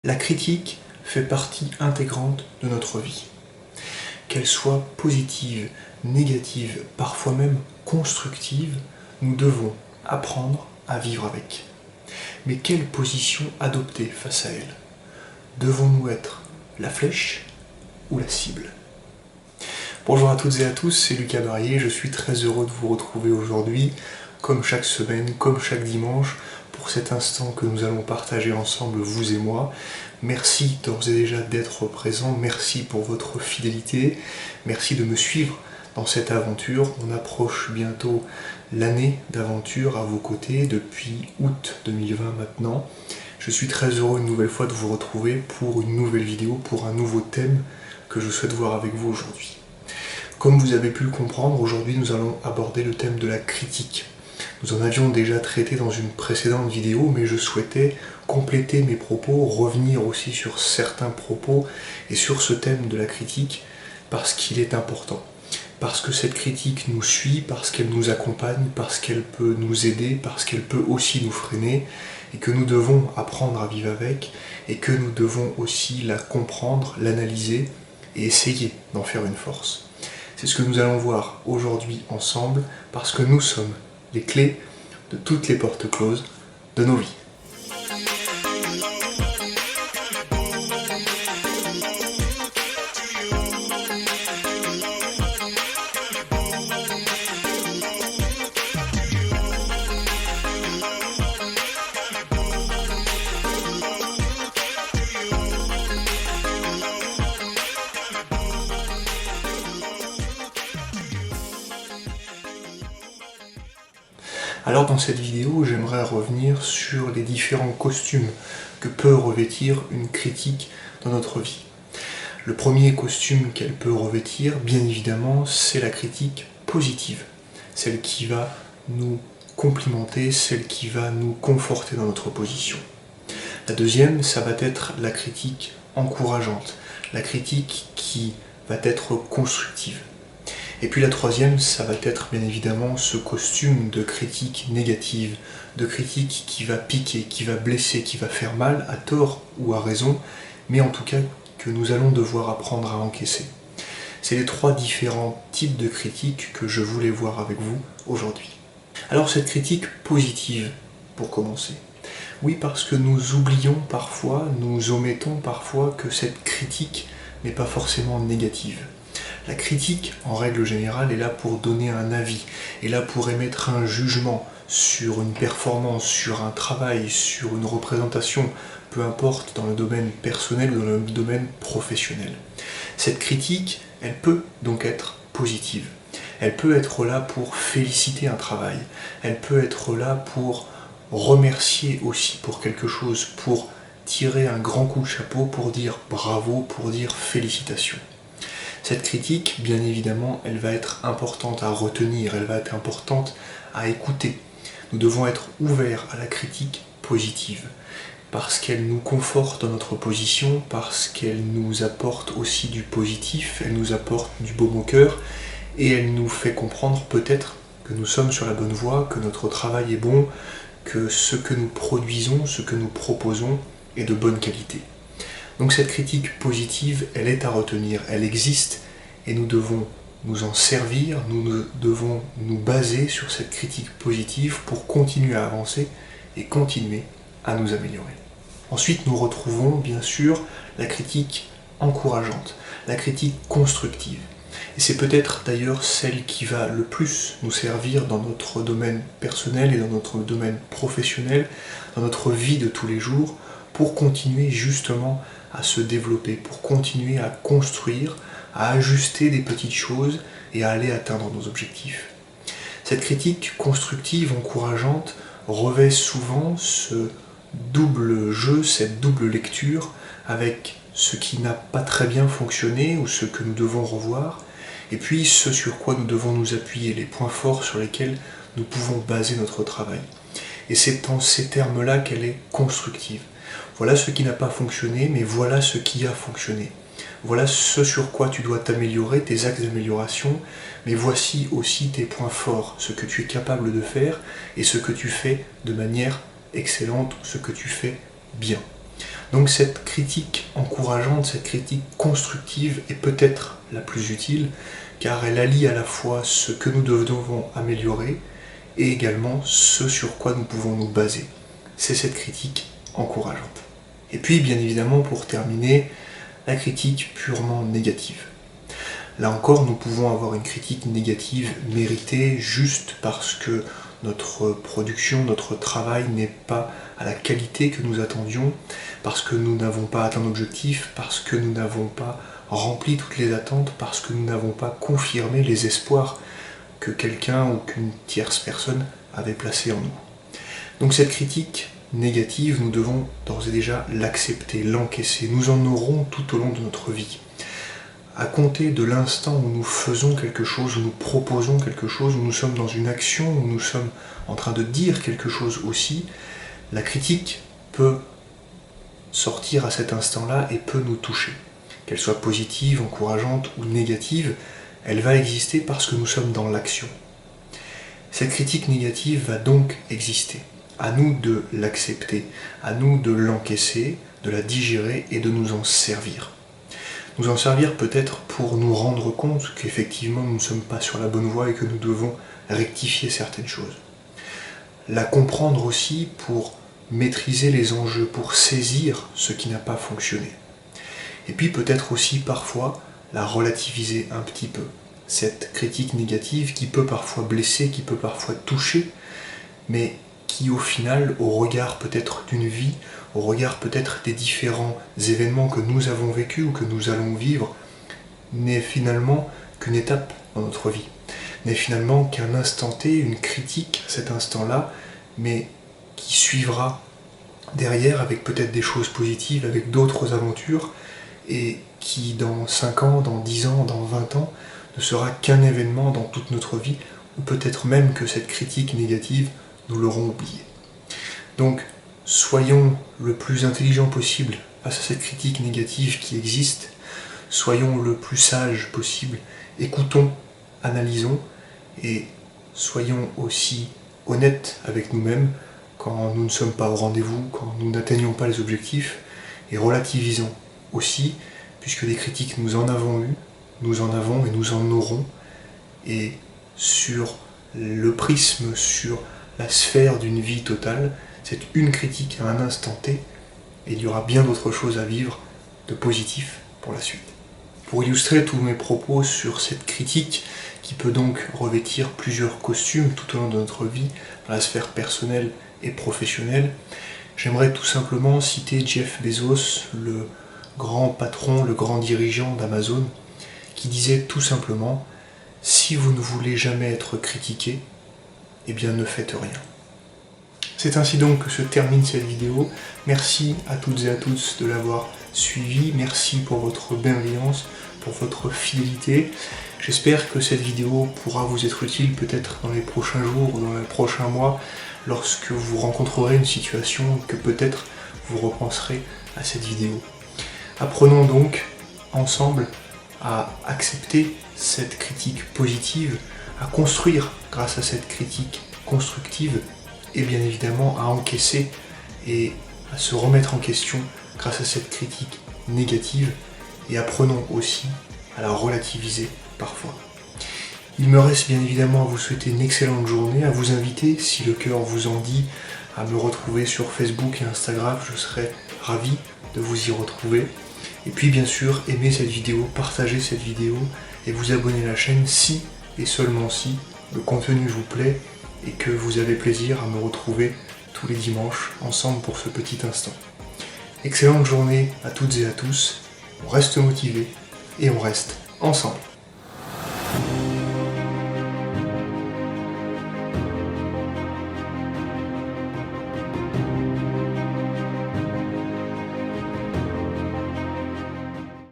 La critique fait partie intégrante de notre vie. Qu'elle soit positive, négative, parfois même constructive, nous devons apprendre à vivre avec. Mais quelle position adopter face à elle? Devons-nous être la flèche ou la cible? Bonjour à toutes et à tous, c'est Lucas Barrier, je suis très heureux de vous retrouver aujourd'hui, comme chaque semaine, comme chaque dimanche, pour cet instant que nous allons partager ensemble, vous et moi. Merci d'ores et déjà d'être présent, merci pour votre fidélité, merci de me suivre dans cette aventure. On approche bientôt l'année d'aventure à vos côtés, depuis août 2020 maintenant. Je suis très heureux une nouvelle fois de vous retrouver pour une nouvelle vidéo, pour un nouveau thème que je souhaite voir avec vous aujourd'hui. Comme vous avez pu le comprendre, aujourd'hui nous allons aborder le thème de la critique. Nous en avions déjà traité dans une précédente vidéo, mais je souhaitais compléter mes propos, revenir aussi sur certains propos et sur ce thème de la critique, parce qu'il est important. Parce que cette critique nous suit, parce qu'elle nous accompagne, parce qu'elle peut nous aider, parce qu'elle peut aussi nous freiner, et que nous devons apprendre à vivre avec, et que nous devons aussi la comprendre, l'analyser, et essayer d'en faire une force. C'est ce que nous allons voir aujourd'hui ensemble, parce que nous sommes les clés de toutes les portes closes de nos vies. Alors dans cette vidéo, j'aimerais revenir sur les différents costumes que peut revêtir une critique dans notre vie. Le premier costume qu'elle peut revêtir, bien évidemment, c'est la critique positive. Celle qui va nous complimenter, celle qui va nous conforter dans notre position. La deuxième, ça va être la critique encourageante, la critique qui va être constructive. Et puis la troisième, ça va être bien évidemment ce costume de critique négative, de critique qui va piquer, qui va blesser, qui va faire mal, à tort ou à raison, mais en tout cas que nous allons devoir apprendre à encaisser. C'est les trois différents types de critiques que je voulais voir avec vous aujourd'hui. Alors cette critique positive, pour commencer. Oui, parce que nous oublions parfois, nous omettons parfois que cette critique n'est pas forcément négative. La critique, en règle générale, est là pour donner un avis, est là pour émettre un jugement sur une performance, sur un travail, sur une représentation, peu importe dans le domaine personnel ou dans le domaine professionnel. Cette critique, elle peut donc être positive. Elle peut être là pour féliciter un travail, elle peut être là pour remercier aussi pour quelque chose, pour tirer un grand coup de chapeau, pour dire bravo, pour dire félicitations. Cette critique, bien évidemment, elle va être importante à retenir, elle va être importante à écouter. Nous devons être ouverts à la critique positive, parce qu'elle nous conforte dans notre position, parce qu'elle nous apporte aussi du positif, elle nous apporte du baume au cœur, et elle nous fait comprendre peut-être que nous sommes sur la bonne voie, que notre travail est bon, que ce que nous produisons, ce que nous proposons est de bonne qualité. Donc cette critique positive, elle est à retenir, elle existe et nous devons nous en servir, nous devons nous baser sur cette critique positive pour continuer à avancer et continuer à nous améliorer. Ensuite, nous retrouvons bien sûr la critique encourageante, la critique constructive. Et c'est peut-être d'ailleurs celle qui va le plus nous servir dans notre domaine personnel et dans notre domaine professionnel, dans notre vie de tous les jours, pour continuer justement à se développer, pour continuer à construire, à ajuster des petites choses et à aller atteindre nos objectifs. Cette critique constructive, encourageante, revêt souvent ce double jeu, cette double lecture avec ce qui n'a pas très bien fonctionné ou ce que nous devons revoir, et puis ce sur quoi nous devons nous appuyer, les points forts sur lesquels nous pouvons baser notre travail. Et c'est en ces termes-là qu'elle est constructive. Voilà ce qui n'a pas fonctionné, mais voilà ce qui a fonctionné. Voilà ce sur quoi tu dois t'améliorer, tes axes d'amélioration, mais voici aussi tes points forts, ce que tu es capable de faire et ce que tu fais de manière excellente, ce que tu fais bien. Donc cette critique encourageante, cette critique constructive est peut-être la plus utile, car elle allie à la fois ce que nous devons améliorer et également ce sur quoi nous pouvons nous baser. C'est cette critique encourageante. Et puis, bien évidemment, pour terminer, la critique purement négative. Là encore, nous pouvons avoir une critique négative méritée juste parce que notre production, notre travail n'est pas à la qualité que nous attendions, parce que nous n'avons pas atteint l'objectif, parce que nous n'avons pas rempli toutes les attentes, parce que nous n'avons pas confirmé les espoirs que quelqu'un ou qu'une tierce personne avait placés en nous. Donc cette critique négative, nous devons d'ores et déjà l'accepter, l'encaisser. Nous en aurons tout au long de notre vie. À compter de l'instant où nous faisons quelque chose, où nous proposons quelque chose, où nous sommes dans une action, où nous sommes en train de dire quelque chose aussi, la critique peut sortir à cet instant-là et peut nous toucher. Qu'elle soit positive, encourageante ou négative, elle va exister parce que nous sommes dans l'action. Cette critique négative va donc exister. À nous de l'accepter, à nous de l'encaisser, de la digérer et de nous en servir. Nous en servir peut-être pour nous rendre compte qu'effectivement nous ne sommes pas sur la bonne voie et que nous devons rectifier certaines choses. La comprendre aussi pour maîtriser les enjeux, pour saisir ce qui n'a pas fonctionné. Et puis peut-être aussi parfois la relativiser un petit peu. Cette critique négative qui peut parfois blesser, qui peut parfois toucher, mais qui au final, au regard peut-être d'une vie, au regard peut-être des différents événements que nous avons vécus ou que nous allons vivre, n'est finalement qu'une étape dans notre vie, n'est finalement qu'un instant T, une critique à cet instant-là, mais qui suivra derrière avec peut-être des choses positives, avec d'autres aventures, et qui dans 5 ans, dans 10 ans, dans 20 ans, ne sera qu'un événement dans toute notre vie, ou peut-être même que cette critique négative, nous l'aurons oublié. Donc, soyons le plus intelligent possible face à cette critique négative qui existe, soyons le plus sage possible, écoutons, analysons, et soyons aussi honnêtes avec nous-mêmes quand nous ne sommes pas au rendez-vous, quand nous n'atteignons pas les objectifs, et relativisons aussi, puisque des critiques nous en avons eu, nous en avons et nous en aurons, et sur le prisme, sur la sphère d'une vie totale, c'est une critique à un instant T, et il y aura bien d'autres choses à vivre de positif pour la suite. Pour illustrer tous mes propos sur cette critique, qui peut donc revêtir plusieurs costumes tout au long de notre vie, dans la sphère personnelle et professionnelle, j'aimerais tout simplement citer Jeff Bezos, le grand patron, le grand dirigeant d'Amazon, qui disait tout simplement « Si vous ne voulez jamais être critiqué, eh bien ne faites rien ». C'est ainsi donc que se termine cette vidéo. Merci à toutes et à tous de l'avoir suivi. Merci pour votre bienveillance, pour votre fidélité. J'espère que cette vidéo pourra vous être utile peut-être dans les prochains jours ou dans les prochains mois, lorsque vous rencontrerez une situation que peut-être vous repenserez à cette vidéo. Apprenons donc ensemble à accepter cette critique positive, à construire grâce à cette critique constructive et bien évidemment à encaisser et à se remettre en question grâce à cette critique négative, et apprenons aussi à la relativiser parfois. Il me reste bien évidemment à vous souhaiter une excellente journée, à vous inviter, si le cœur vous en dit, à me retrouver sur Facebook et Instagram, je serai ravi de vous y retrouver. Et puis bien sûr, aimez cette vidéo, partagez cette vidéo et vous abonnez à la chaîne si et seulement si le contenu vous plaît et que vous avez plaisir à me retrouver tous les dimanches ensemble pour ce petit instant. Excellente journée à toutes et à tous, on reste motivés et on reste ensemble.